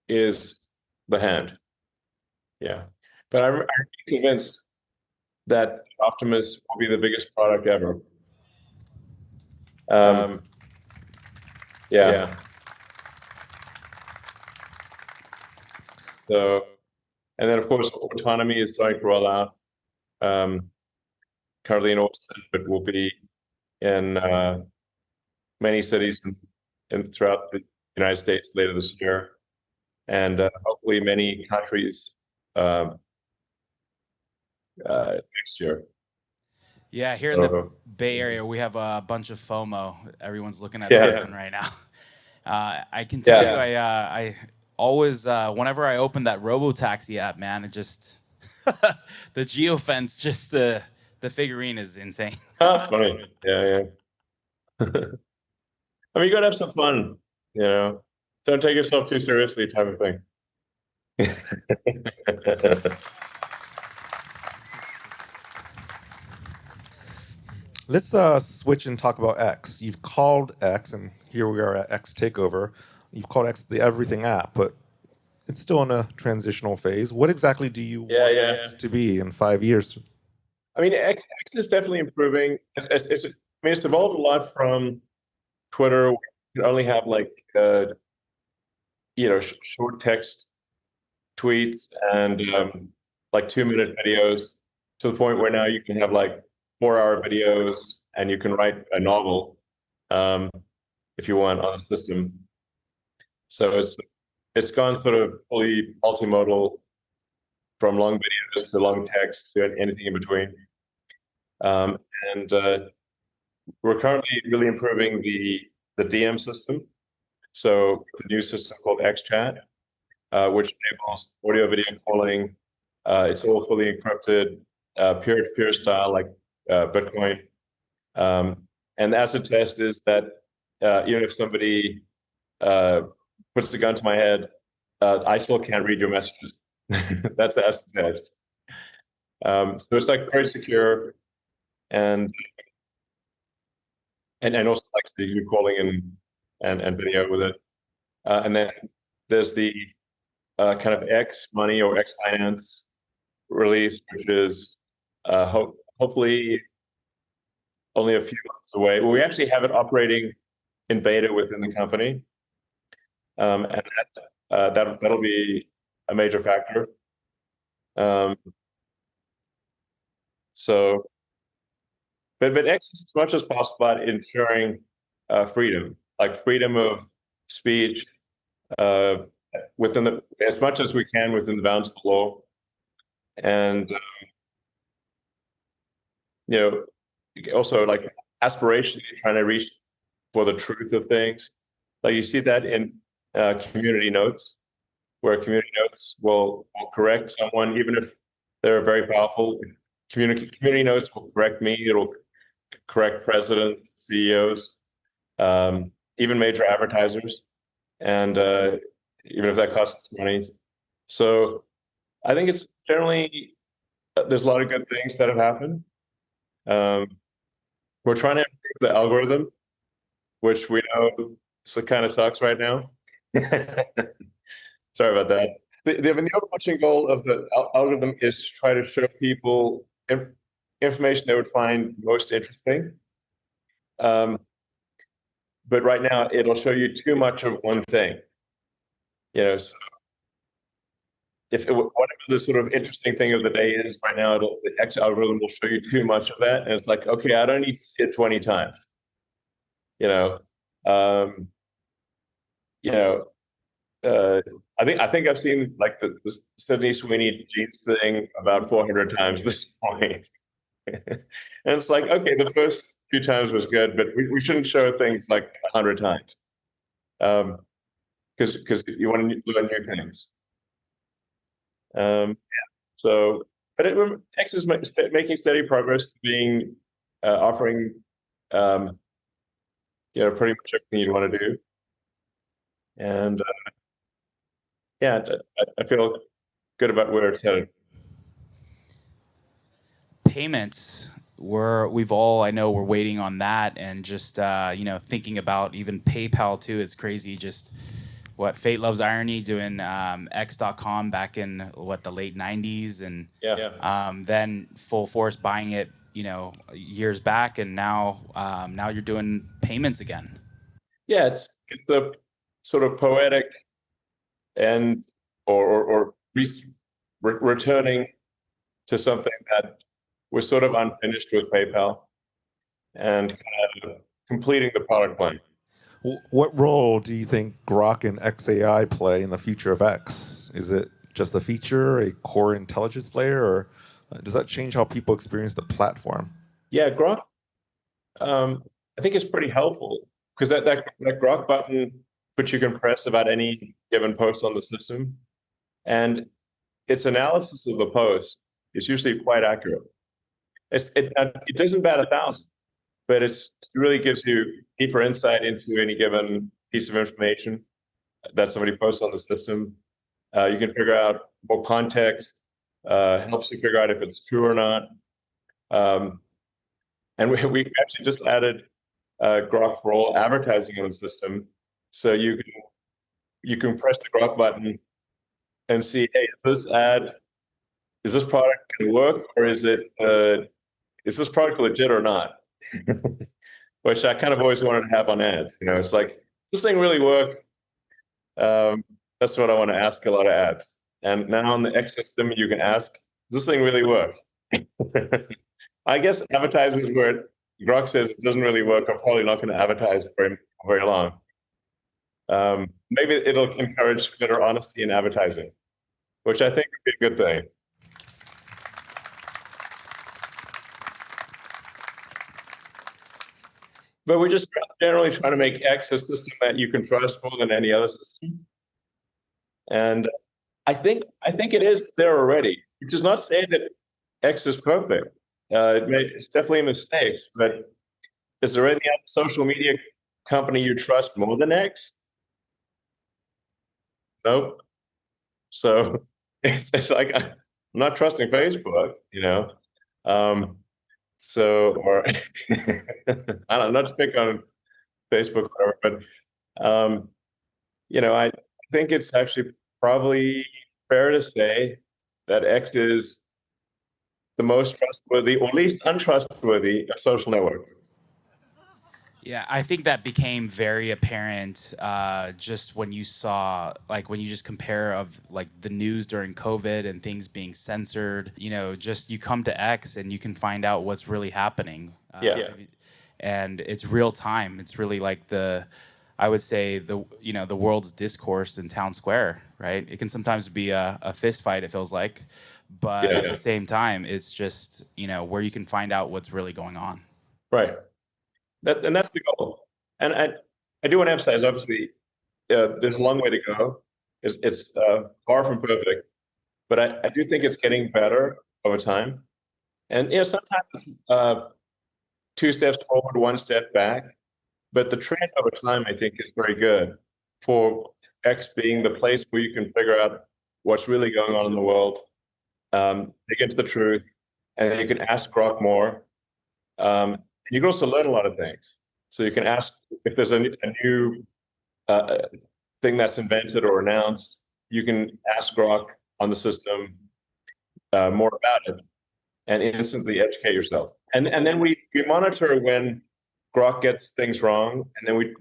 is the hand. Yeah. But I'm convinced that Optimus will be the biggest product ever. Yeah. So, and then of course, autonomy is starting to roll out. Currently in Austin, but will be in many cities and throughout the United States later this year, and hopefully many countries next year. Yeah, here in the Bay Area, we have a bunch of FOMO. Everyone's looking at Austin right now. I can tell you, I always, whenever I open that Robo taxi app, man, it just, the geofence, just the figurine is insane. That's funny. Yeah. I mean, you gotta have some fun, you know. Don't take yourself too seriously, type of thing. Let's switch and talk about X. You've called X, and here we are at X Takeover. You've called X the everything app, but it's still in a transitional phase. What exactly do you want X to be in 5 years? I mean, X is definitely improving. It's evolved a lot from Twitter. You can only have like short text tweets and like 2-minute videos, to the point where now you can have like 4-hour videos, and you can write a novel if you want on the system. So it's gone sort of fully multimodal, from long videos to long text to anything in between. And we're currently really improving the DM system. So the new system called XChat, which enables audio video calling. It's all fully encrypted, peer-to-peer style, like Bitcoin. And the acid test is that even if somebody puts the gun to my head, I still can't read your messages. That's the acid test. So it's like very secure, and also like you calling and video with it. And then there's the kind of X money or X finance release, which is hopefully only a few months away. Well, we actually have it operating in beta within the company, and that'll be a major factor. So, but X is as much as possible about ensuring freedom, like freedom of speech, within as much as we can within the bounds of the law, and also like aspirationally trying to reach for the truth of things. Like you see that in community notes, where community notes will correct someone, even if they're very powerful. Community notes will correct me. It'll correct presidents, CEOs, even major advertisers, and even if that costs money. So I think it's generally, there's a lot of good things that have happened. We're trying to improve the algorithm, which we know kind of sucks right now. Sorry about that. The overarching goal of the algorithm is to try to show people information they would find most interesting. But right now, it'll show you too much of one thing. So whatever the sort of interesting thing of the day is right now, the X algorithm will show you too much of that, and it's like, okay, I don't need to see it 20 times. I think I've seen like the Sydney Sweeney jeans thing about 400 times at this point. And it's like, okay, the first few times was good, but we shouldn't show things like 100 times, because you want to learn new things. So, but X is making steady progress, being offering pretty much everything you'd want to do, and I feel good about where it's headed. Payments we've all, I know we're waiting on that, and just thinking about even PayPal too. It's crazy, just what Fate Loves Irony doing X.com back in the late 90s, and then Full Force buying it years back, and now you're doing payments again. Yeah, it's a sort of poetic and or returning to something that was sort of unfinished with PayPal, and kind of completing the product line. What role do you think Grok and xAI play in the future of X? Is it just a feature, a core intelligence layer, or does that change how people experience the platform? Yeah, Grok, I think it's pretty helpful, because that Grok button, which you can press about any given post on the system, and its analysis of the post is usually quite accurate. It doesn't bat 1,000, but it really gives you deeper insight into any given piece of information that somebody posts on the system. You can figure out more context, helps you figure out if it's true or not. And we actually just added Grok for all advertising on the system, so you can press the Grok button and see, hey, is this product going to work, or is this product legit or not? Which I kind of always wanted to have on ads. It's like, does this thing really work? That's what I want to ask a lot of ads. And now on the X system, you can ask, does this thing really work? I guess advertisers where Grok says it doesn't really work are probably not going to advertise very, very long. Maybe it'll encourage better honesty in advertising, which I think would be a good thing. But we're just generally trying to make X a system that you can trust more than any other system. And I think it is there already. It does not say that X is perfect. It's definitely mistakes, but is there any other social media company you trust more than X? Nope. So it's like, I'm not trusting Facebook, or I don't know, not to pick on Facebook, or whatever, but I think it's actually probably fair to say that X is the most trustworthy, or least untrustworthy, of social networks. Yeah, I think that became very apparent just when you saw, when you just compare of the news during COVID and things being censored. Just you come to X and you can find out what's really happening. And it's real time. It's really I would say the world's discourse in town square, right? It can sometimes be a fist fight, it feels like, but at the same time, it's just where you can find out what's really going on. Right. And that's the goal. And I do want to emphasize, obviously, there's a long way to go. It's far from perfect, but I do think it's getting better over time. And sometimes it's 2 steps forward, 1 step back, but the trend over time, I think, is very good for X being the place where you can figure out what's really going on in the world, dig into the truth, and then you can ask Grok more. You can also learn a lot of things. So you can ask if there's a new thing that's invented or announced. You can ask Grok on the system more about it, and instantly educate yourself. And then we monitor when Grok gets things wrong, and then we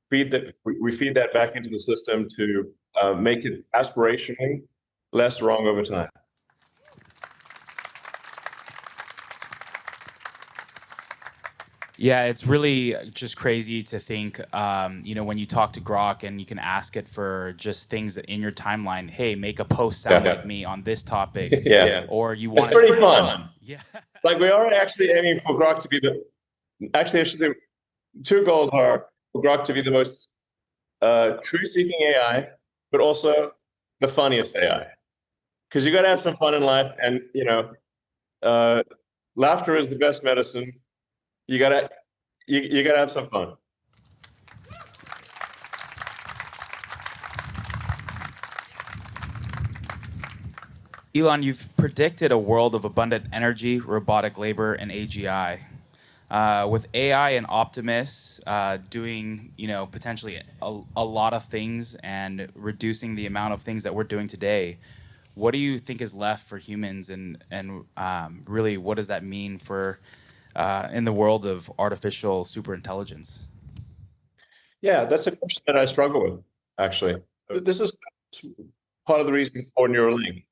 feed that back into the system to make it aspirationally less wrong over time. Yeah, it's really just crazy to think, when you talk to Grok and you can ask it for just things in your timeline. Hey, make a post sound like me on this topic. Or you want. It's pretty fun. Yeah. We are actually aiming for Grok to be I should say, 2 goals are for Grok to be the most truth-seeking AI, but also the funniest AI. Because you got to have some fun in life, and laughter is the best medicine. You gotta have some fun. Elon, you've predicted a world of abundant energy, robotic labor, and AGI. With AI and Optimus doing, potentially a lot of things and reducing the amount of things that we're doing today, what do you think is left for humans, and really, what does that mean for in the world of artificial superintelligence? Yeah, that's a question that I struggle with, actually. This is part of the reason for Neuralink,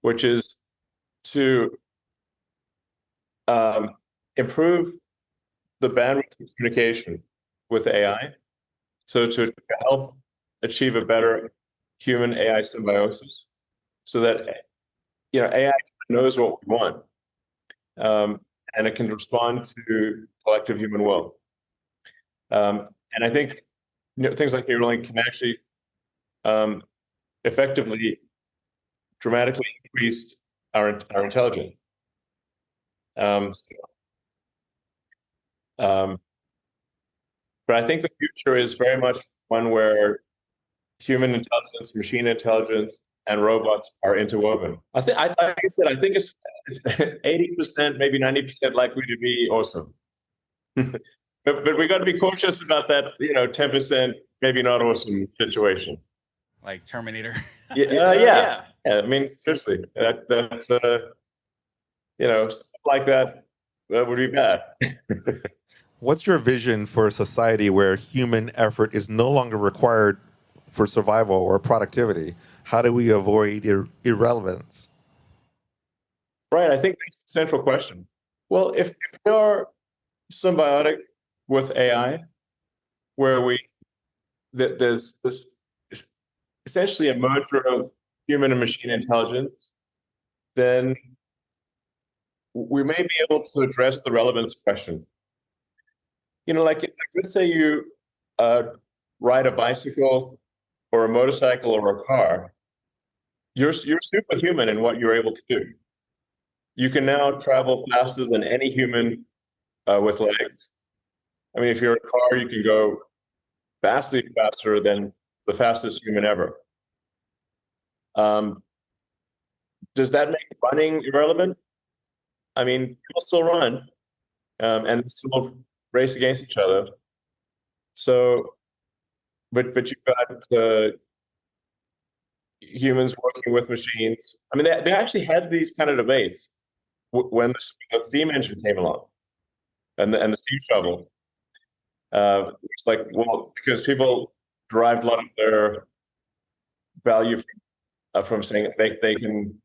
which is to improve the bandwidth of communication with AI, so to help achieve a better human AI symbiosis, so that AI knows what we want, and it can respond to collective human will. And I think things like Neuralink can actually effectively, dramatically increase our intelligence. But I think the future is very much one where human intelligence, machine intelligence, and robots are interwoven. Like I said, I think it's 80%, maybe 90% likely to be awesome. But we got to be cautious about that, 10% maybe not awesome situation. Like Terminator? Yeah. I mean, seriously, that's stuff like that would be bad. What's your vision for a society where human effort is no longer required for survival or productivity? How do we avoid irrelevance? Right, I think that's the central question. Well, if we are symbiotic with AI, where there's this essentially a merger of human and machine intelligence, then we may be able to address the relevance question. Like let's say you ride a bicycle or a motorcycle or a car. You're superhuman in what you're able to do. You can now travel faster than any human with legs. I mean, if you're a car, you can go vastly faster than the fastest human ever. Does that make running irrelevant? I mean, people still run, and still race against each other. So, but you've got humans working with machines. I mean, they actually had these kind of debates when the steam engine came along, and the steam shovel. It's like, well, because people derived a lot of their value from saying they can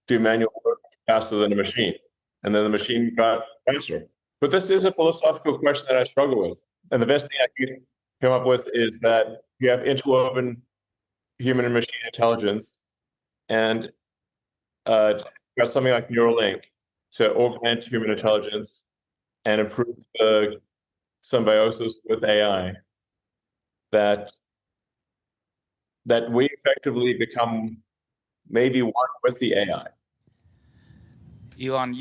do manual work faster than a machine, and then the machine got faster. But this is a philosophical question that I struggle with, and the best thing I can come up with is that you have interwoven human and machine intelligence, and got something like Neuralink to augment human intelligence and improve the symbiosis with AI, that we effectively become maybe one with the AI. Elon,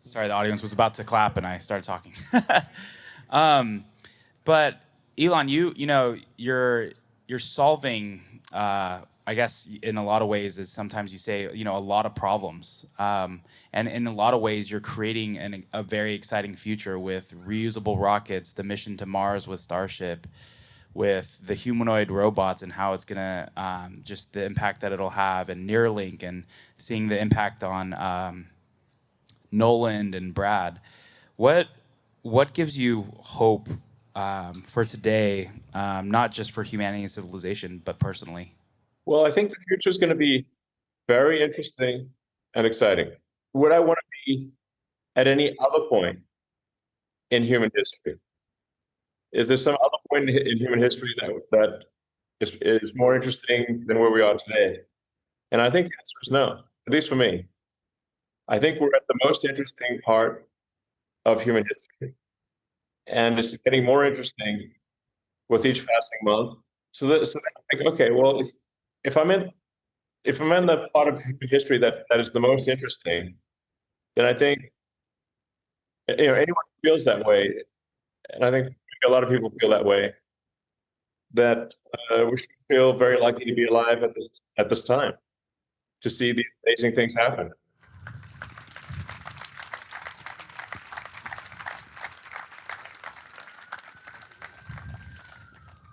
sorry, the audience was about to clap and I started talking. But Elon, you're solving, I guess in a lot of ways, is sometimes you say, a lot of problems. And in a lot of ways, you're creating a very exciting future with reusable rockets, the mission to Mars with Starship, with the humanoid robots and how it's gonna, just the impact that it'll have, and Neuralink, and seeing the impact on Nolan and Brad. What gives you hope for today, not just for humanity and civilization, but personally? Well, I think the future is going to be very interesting and exciting. Would I want to be at any other point in human history? Is there some other point in human history that is more interesting than where we are today? And I think the answer is no, at least for me. I think we're at the most interesting part of human history, and it's getting more interesting with each passing month. So I think, okay, well, if I'm in the part of human history that is the most interesting, then I think anyone who feels that way, and I think a lot of people feel that way, that we should feel very lucky to be alive at this time. to see these amazing things happen.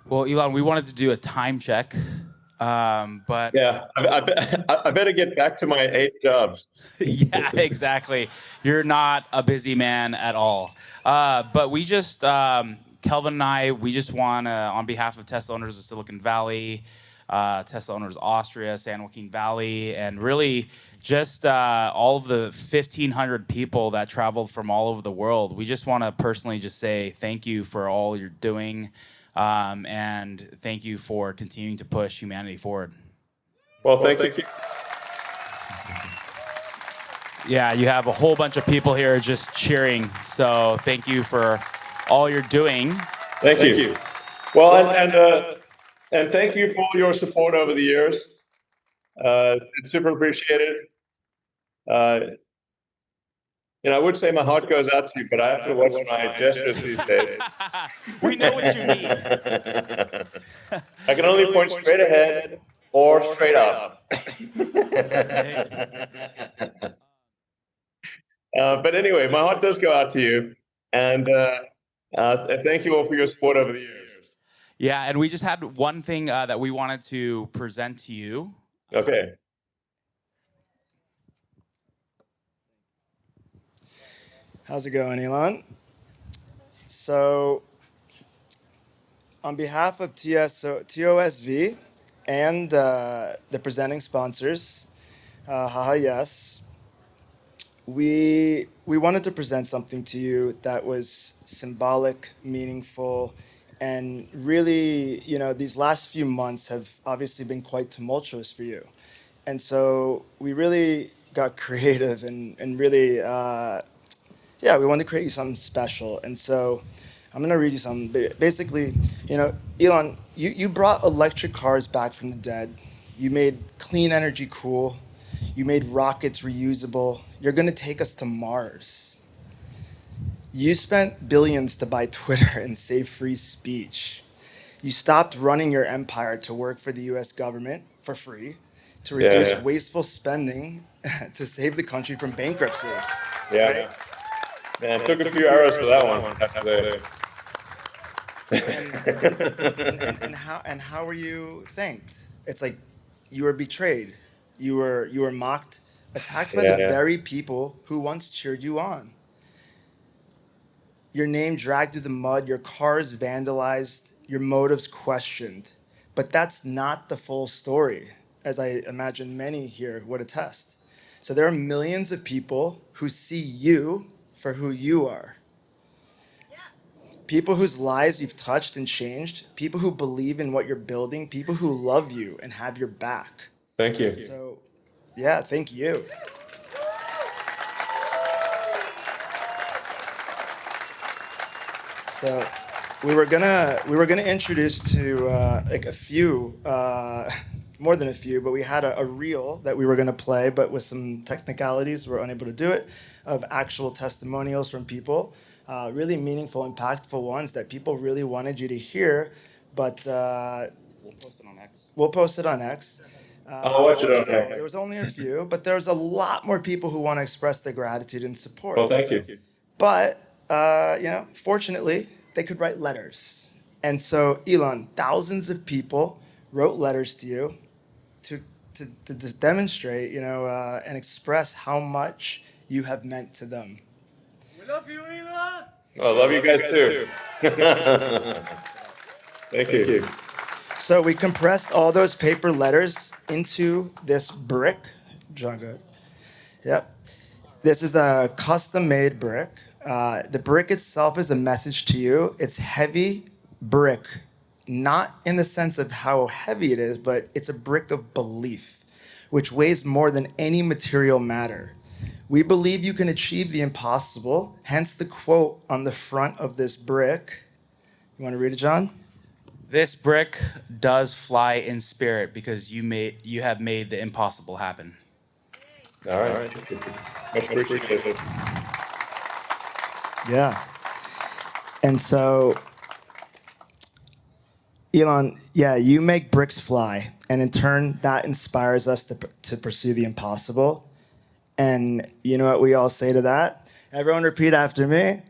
Well, Elon, we wanted to do a time check, but Yeah, I better get back to my 8 jobs. yeah, exactly. You're not a busy man at all. But we just, Kelvin and I, we just want to, on behalf of Tesla owners of Silicon Valley, Tesla owners Austria, San Joaquin Valley, and really just all of the 1,500 people that traveled from all over the world, we just want to personally just say thank you for all you're doing. And thank you for continuing to push humanity forward. Well, thank you. Yeah, you have a whole bunch of people here just cheering. So thank you for all you're doing. Thank you. Well, and thank you for all your support over the years. It's super appreciated. I would say my heart goes out to you, but I have to watch my gestures these days. We know what you mean. I can only point straight ahead or straight up. But anyway, my heart does go out to you, and thank you all for your support over the years. Yeah, and we just had one thing that we wanted to present to you. Okay. How's it going, Elon? So, on behalf of TOSV and the presenting sponsors, Haha Yes, we wanted to present something to you that was symbolic, meaningful, and really, these last few months have obviously been quite tumultuous for you. And so we really got creative and really, we wanted to create you something special. And so I'm going to read you something. Basically, Elon, you brought electric cars back from the dead. You made clean energy cool. You made rockets reusable. You're going to take us to Mars. You spent billions to buy Twitter and save free speech. You stopped running your empire to work for the US government for free, to reduce wasteful spending, to save the country from bankruptcy. Yeah. Right? Man, it took a few hours for that one. And how were you thanked? It's like you were betrayed. You were mocked, attacked by the very people who once cheered you on. Your name dragged through the mud, your cars vandalized, your motives questioned. But that's not the full story, as I imagine many here would attest. So there are millions of people who see you for who you are. People whose lives you've touched and changed, people who believe in what you're building, people who love you and have your back. Thank you. So, yeah, thank you. So, we were gonna introduce to like a few, more than a few, but we had a reel that we were gonna play, but with some technicalities, we're unable to do it, of actual testimonials from people, really meaningful, impactful ones that people really wanted you to hear, but We'll post it on X. we'll post it on X. I'll watch it on there. There was only a few, but there's a lot more people who want to express their gratitude and support. Well, thank you. But, fortunately, they could write letters. And so, Elon, thousands of people wrote letters to you to demonstrate, and express how much you have meant to them. We love you, Elon! I love you guys too. Thank you. So we compressed all those paper letters into this brick. John, go ahead. Yep. This is a custom-made brick. The brick itself is a message to you. It's heavy brick, not in the sense of how heavy it is, but it's a brick of belief, which weighs more than any material matter. We believe you can achieve the impossible, hence the quote on the front of this brick. You want to read it, John? This brick does fly in spirit because you have made the impossible happen. All right. Much appreciated. Yeah. And so, Elon, you make bricks fly. And in turn, that inspires us to pursue the impossible. And you know what we all say to that? Everyone repeat after me.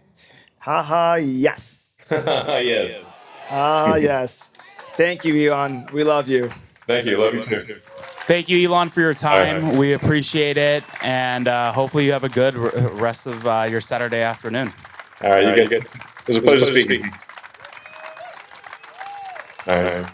Ha ha, yes. Yes. Ah, yes. Thank you, Elon. We love you. Thank you. Love you too. Thank you, Elon, for your time. All right. We appreciate it, and hopefully you have a good rest of your Saturday afternoon. All right, you guys. It was a pleasure speaking. All right.